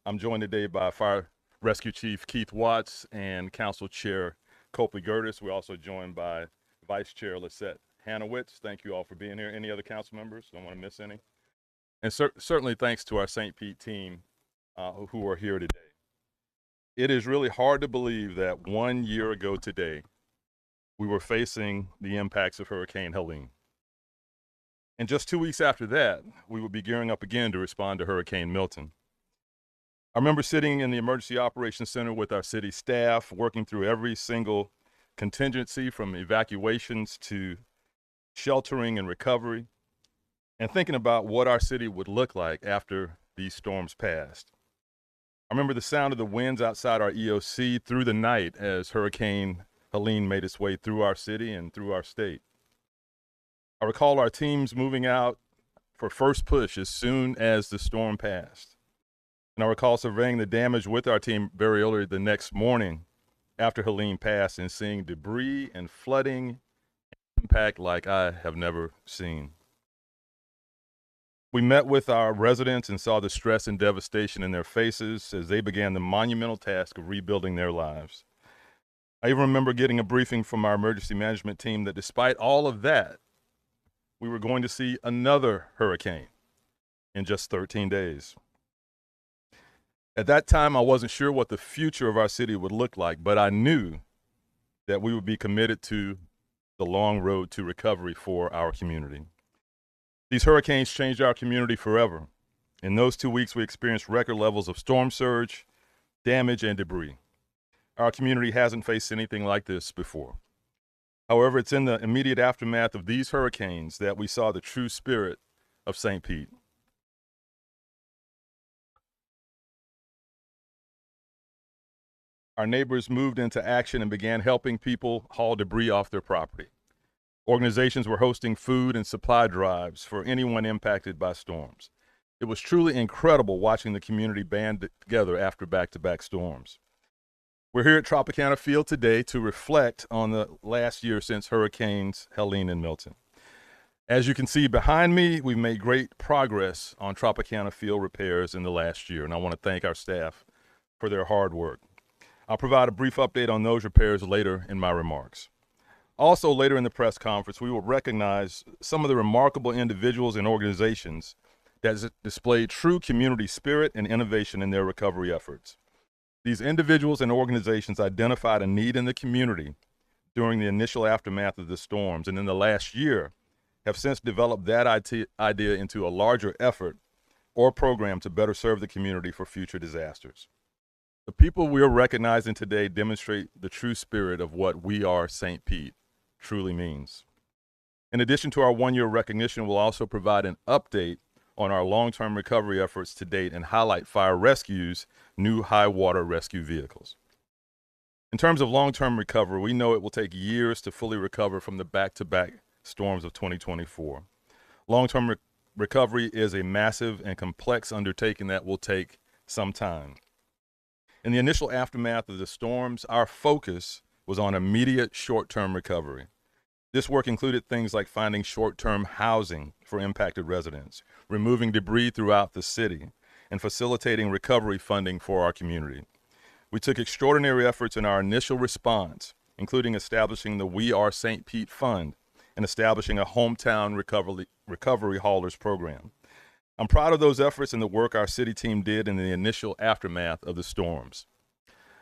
I'm joined today by Fire Rescue Chief Keith Watts and Council Chair Copley Gertis. We're also joined by Vice Chair Lisette Hanowitz. Thank you all for being here. Any other council members? Don't want to miss any. And certainly thanks to our St. Pete team who are here today. It is really hard to believe that 1 year ago today, we were facing the impacts of Hurricane Helene. And just 2 weeks after that, we would be gearing up again to respond to Hurricane Milton. I remember sitting in the Emergency Operations Center with our city staff, working through every single contingency from evacuations to sheltering and recovery, and thinking about what our city would look like after these storms passed. I remember the sound of the winds outside our EOC through the night as Hurricane Helene made its way through our city and through our state. I recall our teams moving out for first push as soon as the storm passed. And I recall surveying the damage with our team very early the next morning after Helene passed and seeing debris and flooding impact like I have never seen. We met with our residents and saw the stress and devastation in their faces as they began the monumental task of rebuilding their lives. I even remember getting a briefing from our emergency management team that despite all of that, we were going to see another hurricane in just 13 days. At that time, I wasn't sure what the future of our city would look like, but I knew that we would be committed to the long road to recovery for our community. These hurricanes changed our community forever. In those 2 weeks, we experienced record levels of storm surge, damage, and debris. Our community hasn't faced anything like this before. However, it's in the immediate aftermath of these hurricanes that we saw the true spirit of St. Pete. Our neighbors moved into action and began helping people haul debris off their property. Organizations were hosting food and supply drives for anyone impacted by storms. It was truly incredible watching the community band together after back-to-back storms. We're here at Tropicana Field today to reflect on the last year since Hurricanes Helene and Milton. As you can see behind me, we've made great progress on Tropicana Field repairs in the last year, and I want to thank our staff for their hard work. I'll provide a brief update on those repairs later in my remarks. Also, later in the press conference, we will recognize some of the remarkable individuals and organizations that displayed true community spirit and innovation in their recovery efforts. These individuals and organizations identified a need in the community during the initial aftermath of the storms, and in the last year have since developed that idea into a larger effort or program to better serve the community for future disasters. The people we are recognizing today demonstrate the true spirit of what We Are St. Pete truly means. In addition to our one-year recognition, we'll also provide an update on our long-term recovery efforts to date and highlight Fire Rescue's new high water rescue vehicles. In terms of long-term recovery, we know it will take years to fully recover from the back-to-back storms of 2024. Long-term recovery is a massive and complex undertaking that will take some time. In the initial aftermath of the storms, our focus was on immediate short-term recovery. This work included things like finding short-term housing for impacted residents, removing debris throughout the city, and facilitating recovery funding for our community. We took extraordinary efforts in our initial response, including establishing the We Are St. Pete Fund and establishing a hometown recovery haulers program. I'm proud of those efforts and the work our city team did in the initial aftermath of the storms.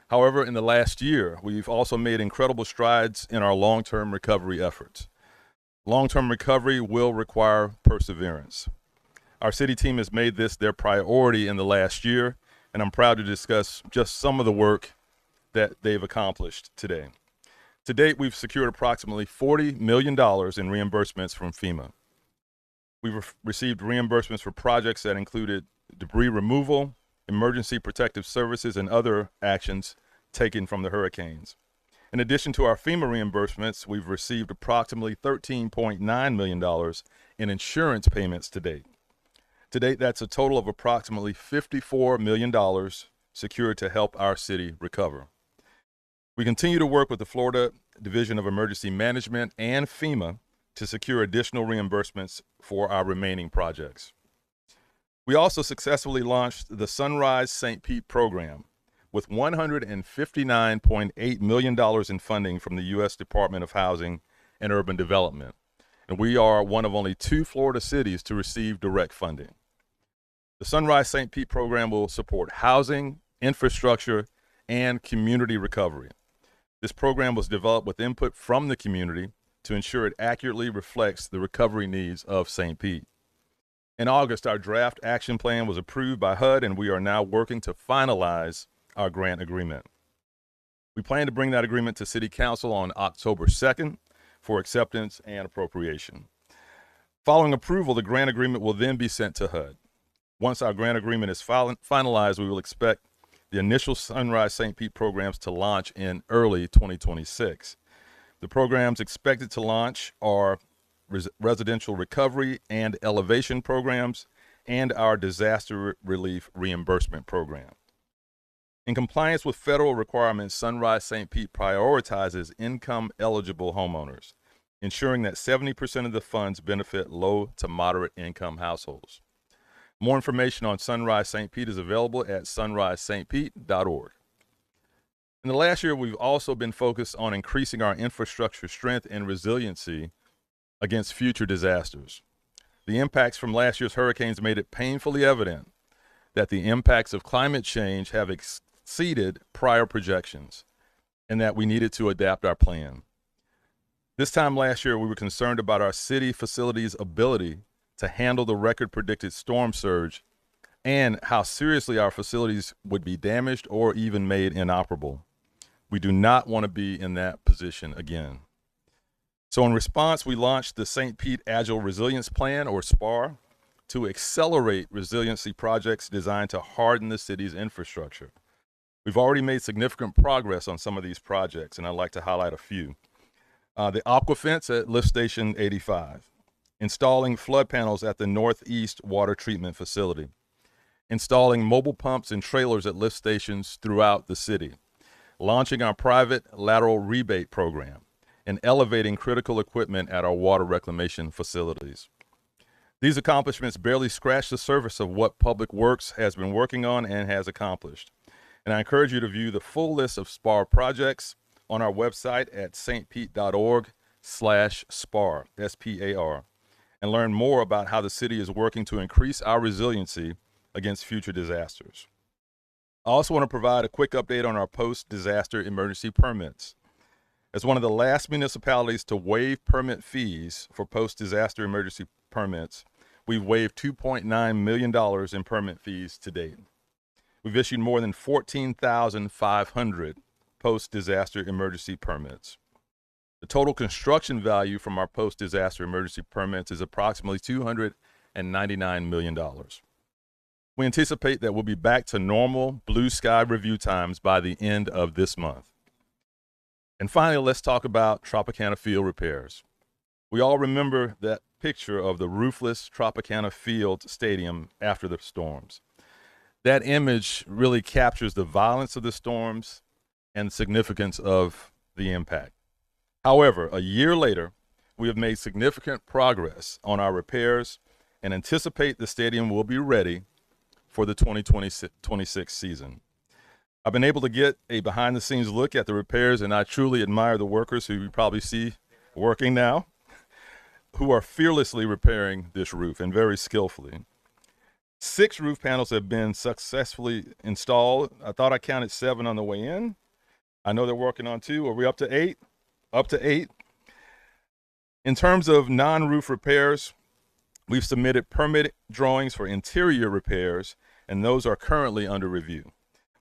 However, in the last year, we've also made incredible strides in our long-term recovery efforts. Long-term recovery will require perseverance. Our city team has made this their priority in the last year, and I'm proud to discuss just some of the work that they've accomplished today. To date, we've secured approximately $40 million in reimbursements from FEMA. We've received reimbursements for projects that included debris removal, emergency protective services, and other actions taken from the hurricanes. In addition to our FEMA reimbursements, we've received approximately $13.9 million in insurance payments to date. To date, that's a total of approximately $54 million secured to help our city recover. We continue to work with the Florida Division of Emergency Management and FEMA to secure additional reimbursements for our remaining projects. We also successfully launched the Sunrise St. Pete program with $159.8 million in funding from the U.S. Department of Housing and Urban Development. And we are one of only 2 Florida cities to receive direct funding. The Sunrise St. Pete program will support housing, infrastructure, and community recovery. This program was developed with input from the community to ensure it accurately reflects the recovery needs of St. Pete. In August, our draft action plan was approved by HUD, and we are now working to finalize our grant agreement. We plan to bring that agreement to City Council on October 2nd for acceptance and appropriation. Following approval, the grant agreement will then be sent to HUD. Once our grant agreement is finalized, we will expect the initial Sunrise St. Pete programs to launch in early 2026. The programs expected to launch are residential recovery and elevation programs and our disaster relief reimbursement program. In compliance with federal requirements, Sunrise St. Pete prioritizes income-eligible homeowners, ensuring that 70% of the funds benefit low to moderate income households. More information on Sunrise St. Pete is available at sunrisestpete.org. In the last year, we've also been focused on increasing our infrastructure strength and resiliency against future disasters. The impacts from last year's hurricanes made it painfully evident that the impacts of climate change have exceeded prior projections and that we needed to adapt our plan. This time last year, we were concerned about our city facilities' ability to handle the record predicted storm surge and how seriously our facilities would be damaged or even made inoperable. We do not want to be in that position again. So in response, we launched the St. Pete Agile Resilience Plan, or SPAR, to accelerate resiliency projects designed to harden the city's infrastructure. We've already made significant progress on some of these projects, and I'd like to highlight a few. The aqua fence at Lift Station 85, installing flood panels at the Northeast Water Treatment Facility, installing mobile pumps and trailers at lift stations throughout the city, launching our private lateral rebate program, and elevating critical equipment at our water reclamation facilities. These accomplishments barely scratch the surface of what Public Works has been working on and has accomplished. And I encourage you to view the full list of SPAR projects on our website at stpete.org/SPAR, S-P-A-R, and learn more about how the city is working to increase our resiliency against future disasters. I also want to provide a quick update on our post-disaster emergency permits. As one of the last municipalities to waive permit fees for post-disaster emergency permits, we've waived $2.9 million in permit fees to date. We've issued more than 14,500 post-disaster emergency permits. The total construction value from our post-disaster emergency permits is approximately $299 million. We anticipate that we'll be back to normal blue sky review times by the end of this month. And finally, let's talk about Tropicana Field repairs. We all remember that picture of the roofless Tropicana Field Stadium after the storms. That image really captures the violence of the storms and the significance of the impact. However, a year later, we have made significant progress on our repairs and anticipate the stadium will be ready for the 2026 season. I've been able to get a behind-the-scenes look at the repairs, and I truly admire the workers who you probably see working now, who are fearlessly repairing this roof and very skillfully. 6 roof panels have been successfully installed. I thought I counted 7 on the way in. I know they're working on 2. Are we up to 8? Up to 8. In terms of non-roof repairs, we've submitted permit drawings for interior repairs, and those are currently under review.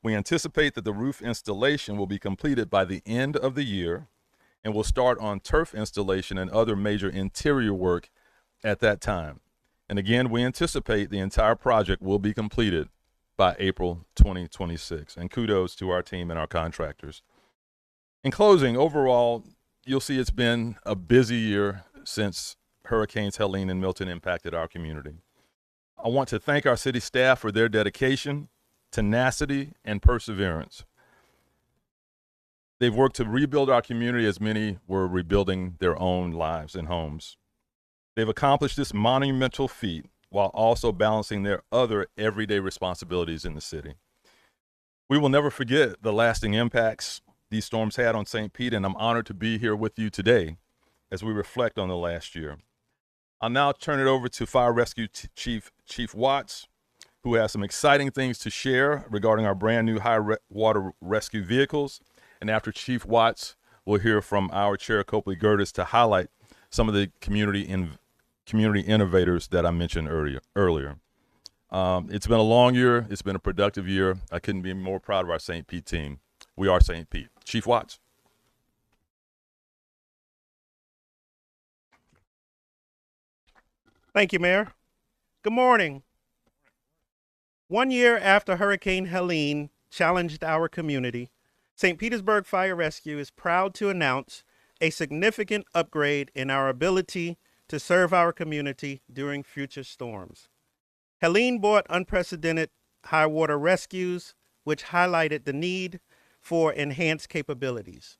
We anticipate that the roof installation will be completed by the end of the year, and will start on turf installation and other major interior work at that time. And again, we anticipate the entire project will be completed by April 2026. And kudos to our team and our contractors. In closing, overall, you'll see it's been a busy year since Hurricanes Helene and Milton impacted our community. I want to thank our city staff for their dedication, tenacity, and perseverance. They've worked to rebuild our community as many were rebuilding their own lives and homes. They've accomplished this monumental feat while also balancing their other everyday responsibilities in the city. We will never forget the lasting impacts these storms had on St. Pete, and I'm honored to be here with you today as we reflect on the last year. I'll now turn it over to Fire Rescue Chief Watts, who has some exciting things to share regarding our brand new water rescue vehicles. And after Chief Watts, we'll hear from our Chair Copley Gertis to highlight some of the community innovators that I mentioned earlier. It's been a long year. It's been a productive year. I couldn't be more proud of our St. Pete team. We are St. Pete. Chief Watts. Thank you, Mayor. Good morning. 1 year after Hurricane Helene challenged our community, St. Petersburg Fire Rescue is proud to announce a significant upgrade in our ability to serve our community during future storms. Helene brought unprecedented high water rescues, which highlighted the need for enhanced capabilities.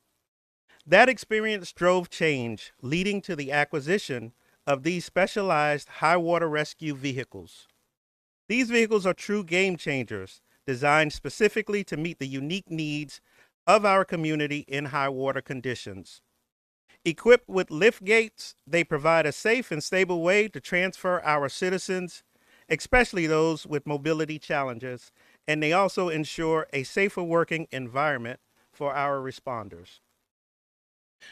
That experience drove change, leading to the acquisition of these specialized high water rescue vehicles. These vehicles are true game changers, designed specifically to meet the unique needs of our community in high water conditions. Equipped with lift gates, they provide a safe and stable way to transfer our citizens, especially those with mobility challenges, and they also ensure a safer working environment for our responders.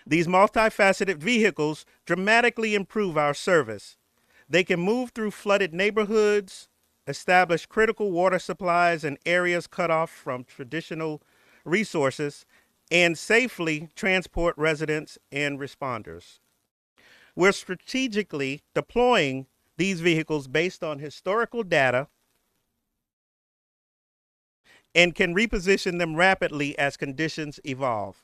These multifaceted vehicles dramatically improve our service. They can move through flooded neighborhoods, establish critical water supplies in areas cut off from traditional resources, and safely transport residents and responders. We're strategically deploying these vehicles based on historical data and can reposition them rapidly as conditions evolve.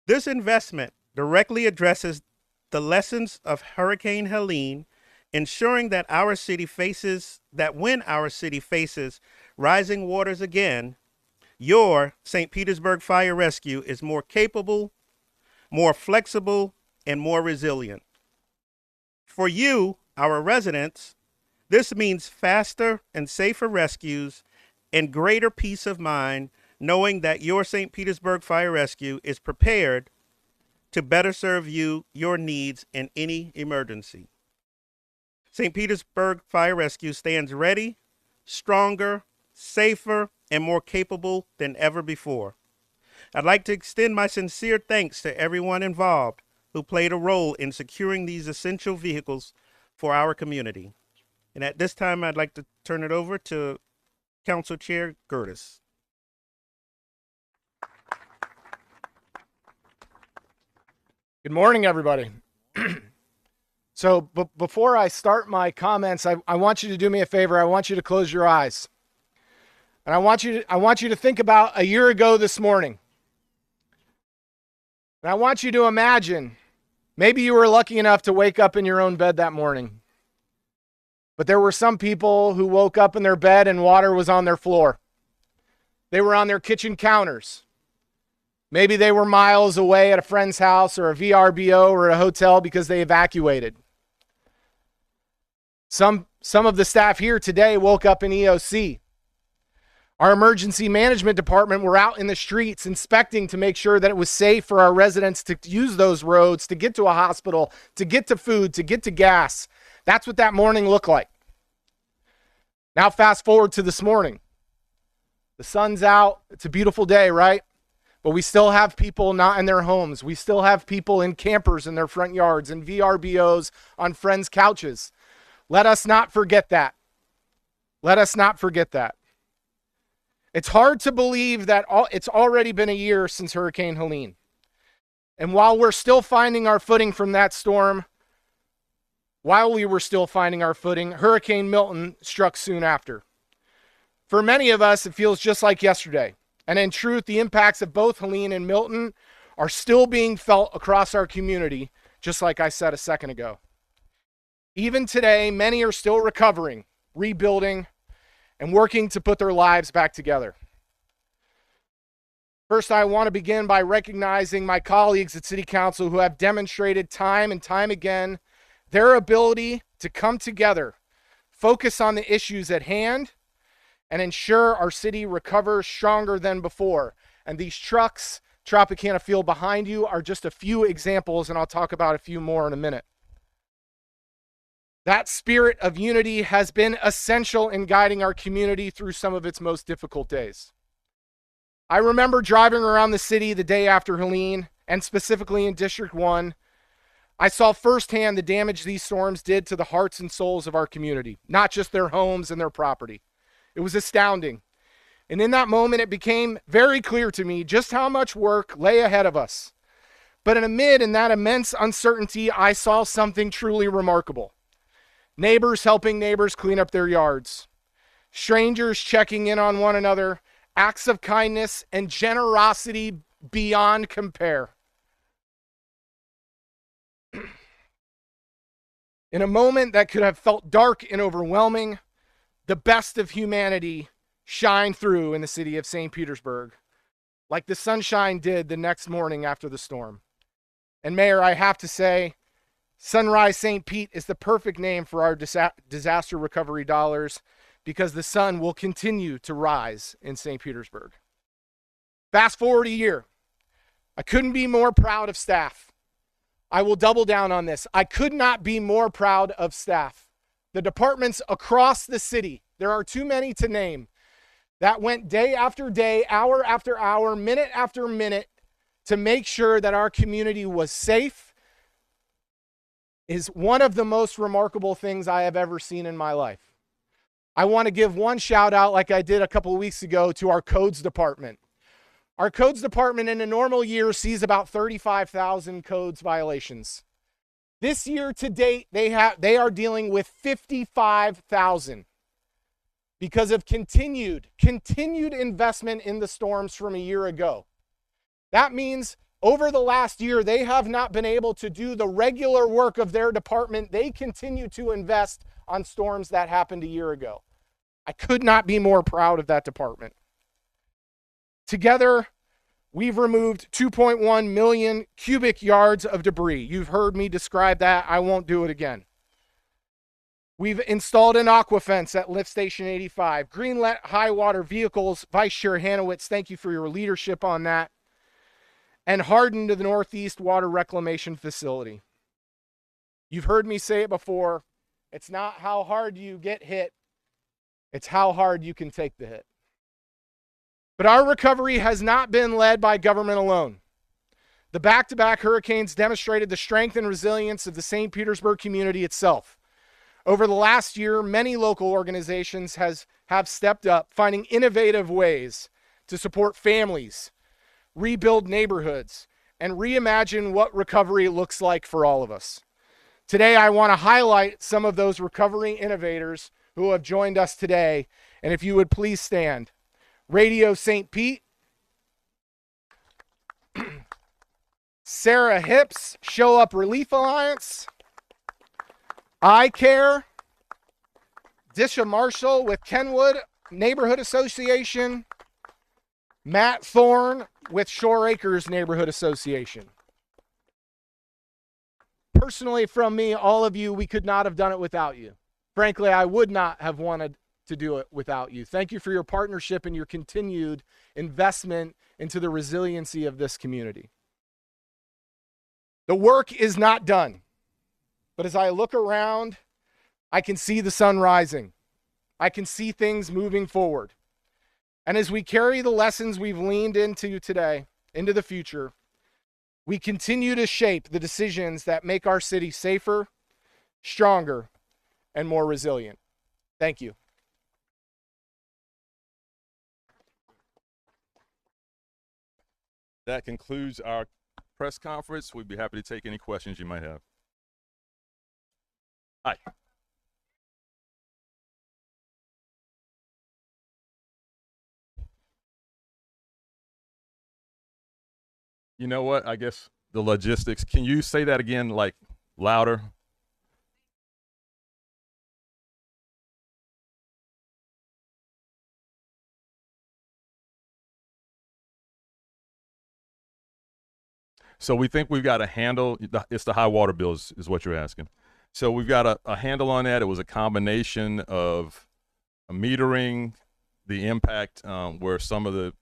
This investment directly addresses the lessons of Hurricane Helene, ensuring that when our city faces rising waters again, your St. Petersburg Fire Rescue is more capable, more flexible, and more resilient. For you, our residents, this means faster and safer rescues and greater peace of mind, knowing that your St. Petersburg Fire Rescue is prepared to better serve your needs in any emergency. St. Petersburg Fire Rescue stands ready, stronger, safer, and more capable than ever before. I'd like to extend my sincere thanks to everyone involved who played a role in securing these essential vehicles for our community. And at this time, I'd like to turn it over to Council Chair Gertis. Good morning, everybody. So before I start my comments, I want you to do me a favor. I want you to close your eyes. And I want you to think about a year ago this morning. And I want you to imagine, maybe you were lucky enough to wake up in your own bed that morning. But there were some people who woke up in their bed and water was on their floor. They were on their kitchen counters. Maybe they were miles away at a friend's house or a VRBO or a hotel because they evacuated. Some of the staff here today woke up in EOC. Our emergency management department were out in the streets inspecting to make sure that it was safe for our residents to use those roads, to get to a hospital, to get to food, to get to gas. That's what that morning looked like. Now fast forward to this morning. The sun's out. It's a beautiful day, right? But we still have people not in their homes. We still have people in campers in their front yards and VRBOs on friends' couches. Let us not forget that. Let us not forget that. It's hard to believe that it's already been a year since Hurricane Helene. And while we're still finding our footing from that storm, Hurricane Milton struck soon after. For many of us, it feels just like yesterday. And in truth, the impacts of both Helene and Milton are still being felt across our community, just like I said a second ago. Even today, many are still recovering, rebuilding, and working to put their lives back together. First, I want to begin by recognizing my colleagues at City Council who have demonstrated time and time again their ability to come together focus on the issues at hand, and ensure our city recovers stronger than before. And these trucks, Tropicana Field behind you, are just a few examples, and I'll talk about a few more in a minute. That spirit of unity has been essential in guiding our community through some of its most difficult days. I remember driving around the city the day after Helene, and specifically in District 1, I saw firsthand the damage these storms did to the hearts and souls of our community, not just their homes and their property. It was astounding. And in that moment, it became very clear to me just how much work lay ahead of us. But amid that immense uncertainty, I saw something truly remarkable. Neighbors helping neighbors clean up their yards. Strangers checking in on one another. Acts of kindness and generosity beyond compare. In a moment that could have felt dark and overwhelming, the best of humanity shined through in the city of St. Petersburg, like the sunshine did the next morning after the storm. And Mayor, I have to say, Sunrise St. Pete is the perfect name for our disaster recovery dollars, because the sun will continue to rise in St. Petersburg. Fast forward a year. I couldn't be more proud of staff. I will double down on this. I could not be more proud of staff. The departments across the city, there are too many to name, that went day after day, hour after hour, minute after minute to make sure that our community was safe, is one of the most remarkable things I have ever seen in my life. I want to give one shout out, like I did a couple of weeks ago, to our codes department. Our codes department in a normal year sees about 35,000 codes violations. This year to date, they are dealing with 55,000 because of continued investment in the storms from a year ago. That means over the last year, they have not been able to do the regular work of their department. They continue to invest on storms that happened a year ago. I could not be more proud of that department. Together, we've removed 2.1 million cubic yards of debris. You've heard me describe that. I won't do it again. We've installed an aqua fence at Lift Station 85. Greenlit high water vehicles. Vice Chair Hanowitz, thank you for your leadership on that. And hardened the Northeast Water Reclamation Facility. You've heard me say it before. It's not how hard you get hit. It's how hard you can take the hit. But our recovery has not been led by government alone. The back-to-back hurricanes demonstrated the strength and resilience of the St. Petersburg community itself. Over the last year, many local organizations have stepped up, finding innovative ways to support families, rebuild neighborhoods, and reimagine what recovery looks like for all of us. Today, I want to highlight some of those recovery innovators who have joined us today, and if you would please stand. Radio St. Pete, Sarah Hips, Show Up Relief Alliance, I Care, Disha Marshall with Kenwood Neighborhood Association, Matt Thorne with Shore Acres Neighborhood Association. Personally, from me, all of you, we could not have done it without you. Frankly, I would not have wanted to do it without you. Thank you for your partnership and your continued investment into the resiliency of this community. The work is not done, but as I look around, I can see the sun rising. I can see things moving forward. And as we carry the lessons we've leaned into today, into the future, we continue to shape the decisions that make our city safer, stronger, and more resilient. Thank you. That concludes our press conference. We'd be happy to take any questions you might have. Hi. You know what? I guess the logistics. Can you say that again, like louder? So we think we've got a handle. It's the high water bills is what you're asking. So we've got a handle on that. It was a combination of metering, the impact where some of the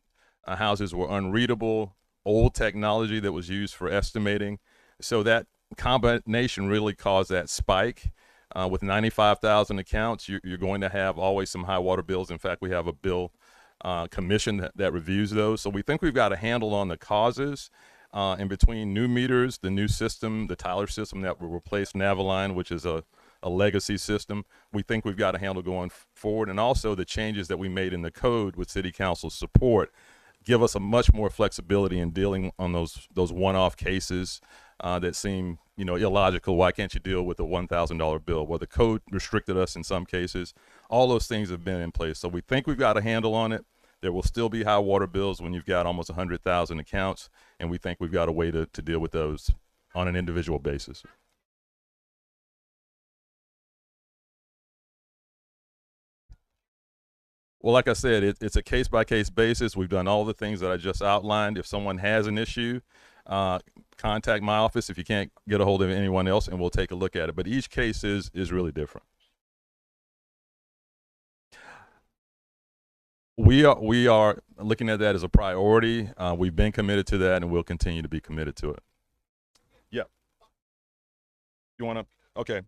houses were unreadable, old technology that was used for estimating. So that combination really caused that spike. With 95,000 accounts, you're going to have always some high water bills. In fact, we have a bill commission that reviews those. So we think we've got a handle on the causes. In between new meters, the new system, the Tyler system that will replace Naviline, which is a legacy system, we think we've got a handle going forward. And also the changes that we made in the code with City Council support give us a much more flexibility in dealing on those one-off cases that seem, illogical. Why can't you deal with a $1,000 bill? Well, the code restricted us in some cases. All those things have been in place. So we think we've got a handle on it. There will still be high water bills when you've got almost 100,000 accounts, and we think we've got a way to deal with those on an individual basis. Well, like I said, it's a case-by-case basis. We've done all the things that I just outlined. If someone has an issue, contact my office if you can't get a hold of anyone else, and we'll take a look at it. But each case is really different. We are looking at that as a priority. We've been committed to that, and we'll continue to be committed to it. Yeah. You want to? Okay.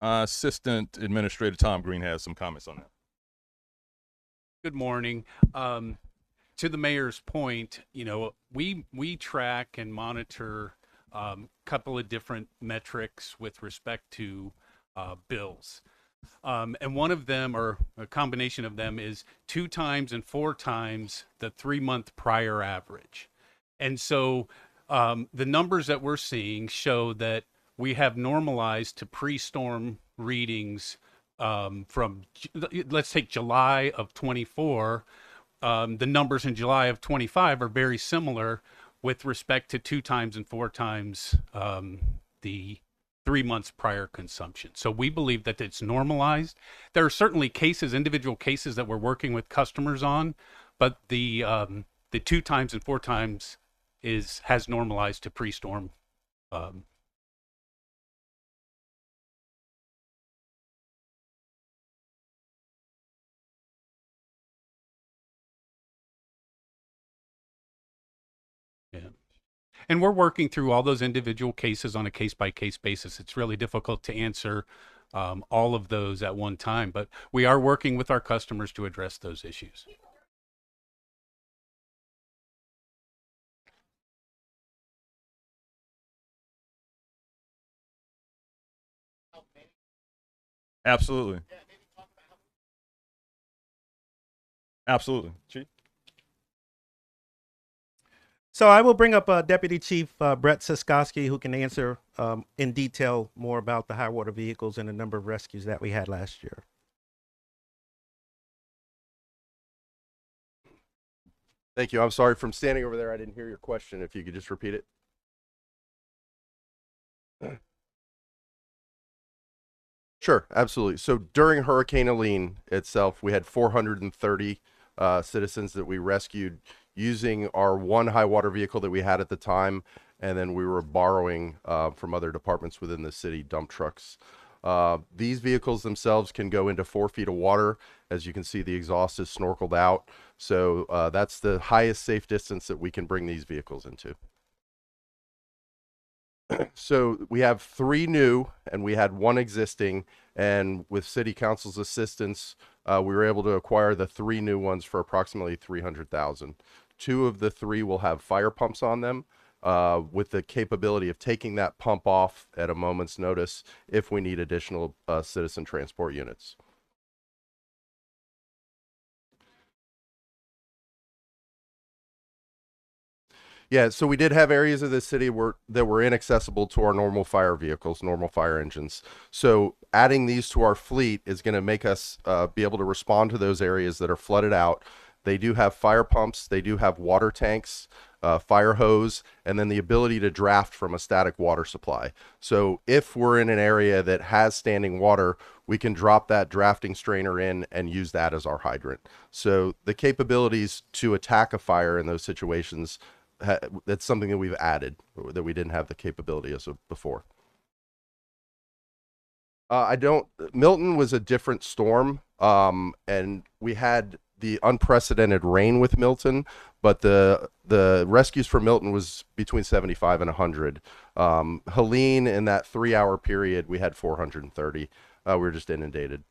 Assistant Administrator Tom Green has some comments on that. Good morning. To the mayor's point, we track and monitor a couple of different metrics with respect to bills. And one of them, or a combination of them, is 2 times and 4 times the 3-month prior average. And so the numbers that we're seeing show that we have normalized to pre-storm readings from, let's take July of 24. The numbers in July of 25 are very similar with respect to 2 times and 4 times the 3 months prior consumption. So we believe that it's normalized. There are certainly cases, individual cases that we're working with customers on, but the 2 times and 4 times has normalized to pre-storm. Yeah. And we're working through all those individual cases on a case-by-case basis. It's really difficult to answer all of those at one time, but we are working with our customers to address those issues. Absolutely. Absolutely. Chief? So I will bring up Deputy Chief Brett Siskowski, who can answer in detail more about the high water vehicles and the number of rescues that we had last year. Thank you. I'm sorry, from standing over there, I didn't hear your question. If you could just repeat it. Sure, absolutely. So during Hurricane Helene itself, we had 430 citizens that we rescued using our one high water vehicle that we had at the time, and then we were borrowing from other departments within the city, dump trucks. These vehicles themselves can go into 4 feet of water. As you can see, the exhaust is snorkeled out. So that's the highest safe distance that we can bring these vehicles into. So we have 3 new and we had 1 existing, and with City Council's assistance, we were able to acquire the 3 new ones for approximately $300,000. 2 of the 3 will have fire pumps on them, with the capability of taking that pump off at a moment's notice if we need additional citizen transport units. Yeah, so we did have areas of the city that were inaccessible to our normal fire vehicles, normal fire engines. So adding these to our fleet is going to make us be able to respond to those areas that are flooded out. They do have fire pumps, they do have water tanks, fire hose, and then the ability to draft from a static water supply. So if we're in an area that has standing water, we can drop that drafting strainer in and use that as our hydrant. So the capabilities to attack a fire in those situations, that's something that we've added that we didn't have the capability as of before. I don't. Milton was a different storm, and we had the unprecedented rain with Milton, but the rescues for Milton was between 75 and 100. Helene, in that 3-hour period, we had 430. We were just inundated.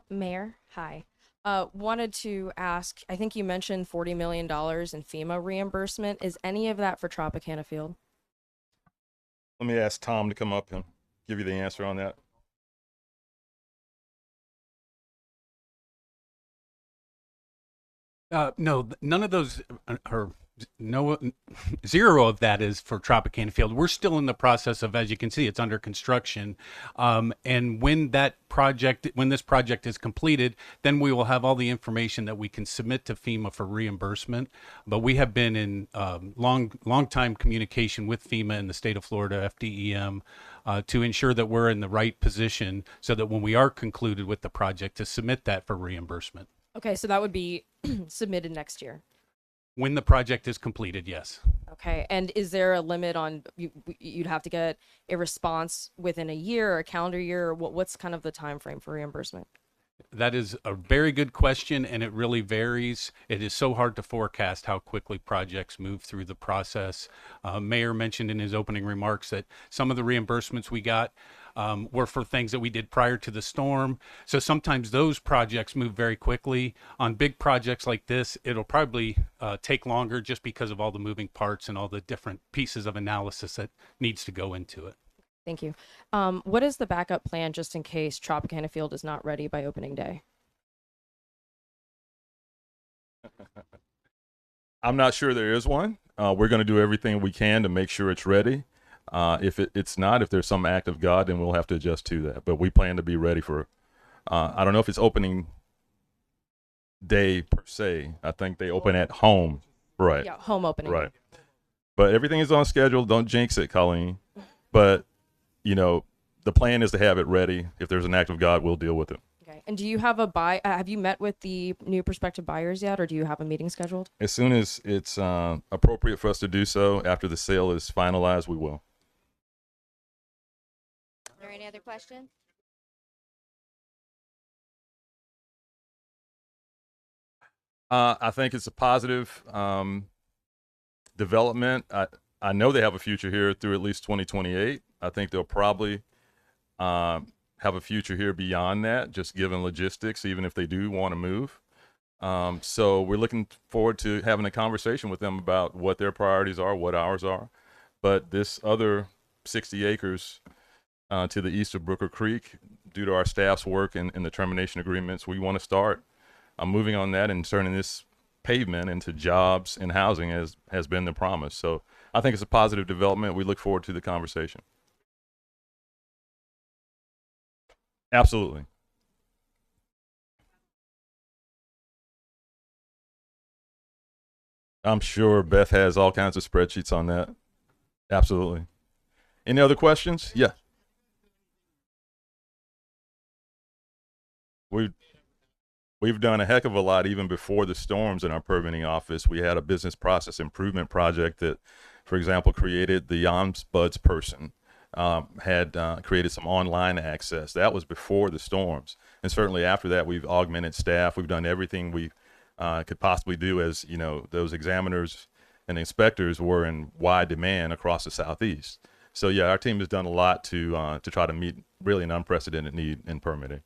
Mayor, hi. Wanted to ask, I think you mentioned $40 million in FEMA reimbursement. Is any of that for Tropicana Field? Let me ask Tom to come up and give you the answer on that. No, none of those are no zero of that is for Tropicana Field. We're still in the process of, as you can see, it's under construction. And when this project is completed, then we will have all the information that we can submit to FEMA for reimbursement. But we have been in long time communication with FEMA and the state of Florida, FDEM, to ensure that we're in the right position so that when we are concluded with the project, to submit that for reimbursement. Okay, so that would be submitted next year. When the project is completed, yes. Okay, and is there a limit on you'd have to get a response within a year or a calendar year, or what's kind of the time frame for reimbursement? That is a very good question, and it really varies. It is so hard to forecast how quickly projects move through the process. Mayor mentioned in his opening remarks that some of the reimbursements we got were for things that we did prior to the storm. So sometimes those projects move very quickly. On big projects like this, it'll probably take longer just because of all the moving parts and all the different pieces of analysis that needs to go into it. Thank you. What is the backup plan just in case Tropicana Field is not ready by opening day? I'm not sure there is one. We're going to do everything we can to make sure it's ready. If it's not, if there's some act of God, then we'll have to adjust to that. But we plan to be ready for, I don't know if it's opening day per se. I think they open at home. Right. Yeah, home opening. Right. But everything is on schedule. Don't jinx it, Colleen. But, you know, the plan is to have it ready. If there's an act of God, we'll deal with it. Okay. And do you have have you met with the new prospective buyers yet, or do you have a meeting scheduled? As soon as it's appropriate for us to do so, after the sale is finalized, we will. Are there any other questions? I think it's a positive development. I know they have a future here through at least 2028. I think they'll probably have a future here beyond that, just given logistics, even if they do want to move. So we're looking forward to having a conversation with them about what their priorities are, what ours are. But this other 60 acres to the east of Brooker Creek, due to our staff's work and the termination agreements, we want to start moving on that and turning this pavement into jobs and housing has been the promise. So I think it's a positive development. We look forward to the conversation. Absolutely. I'm sure Beth has all kinds of spreadsheets on that. Absolutely. Any other questions? Yeah. We've done a heck of a lot even before the storms in our permitting office. We had a business process improvement project that, for example, created the ombuds person, had created some online access. That was before the storms. And certainly after that, we've augmented staff. We've done everything we could possibly do, as you know, those examiners and inspectors were in wide demand across the Southeast. So yeah, our team has done a lot to try to meet really an unprecedented need in permitting.